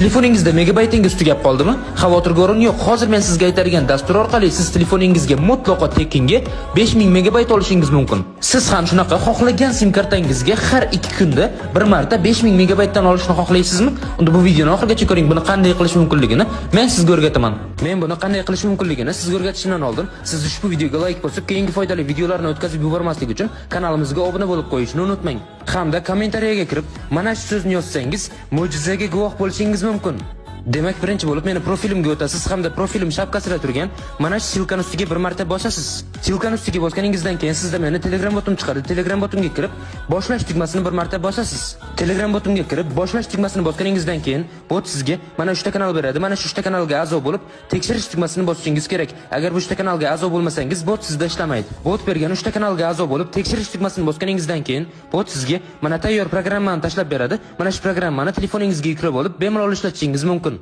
Telefoningizda megabaytingiz tugab qoldimi? Xavotirga o'rin yo'q. Hozir men sizga aytadigan dastur orqali siz telefoningizga mutlaqo tekinga 5000 megabayt olishingiz mumkin. Siz ham shunaqa xohlagan sim kartangizga har 2 kunda bir marta 5000 megabaytdan olishni xohlaysizmi? Unda bu videoni oxirigacha ko'ring. Buni qanday qilish mumkinligini men sizga o'rgataman. Men buni qanday qilish mumkinligini sizga o'rgatishimdan oldin, siz ushbu videoga like bosib, keyingi foydali videolarni o'tkazib yubormaslik uchun kanalimizga obuna bo'lib qo'yishni unutmang. Hamda kommentariyaga kirib, mana shu so'zni yozsangiz, mo'jizaga guvoh bo'lishingiz mumkin. Demak, birinchi bo'lib meni profilimga o'tasiz hamda profilim shapkasida turgan mana shu silkani ustiga bir marta bosasiz. Silkani ustiga bosganingizdan keyin sizda meni Telegram botum chiqadi. Telegram botumga kirib, boshlash tugmasini bir marta bosasiz. Telegram botumga kirib, boshlash tugmasini bosganingizdan keyin bot sizga mana shu kanal beradi. Mana shu kanalga a'zo bo'lib, tekshirish tugmasini bosishingiz kerak. Agar bu kanalga a'zo bo'lmasangiz, bot sizda ishlamaydi. Bot bergan kanalga a'zo bo'lib, tekshirish tugmasini bosganingizdan keyin bot sizga mana tayyor programmani tashlab beradi. Mana shu programmani telefoningizga yuklab olib, bemalol ishlatishingiz mumkin.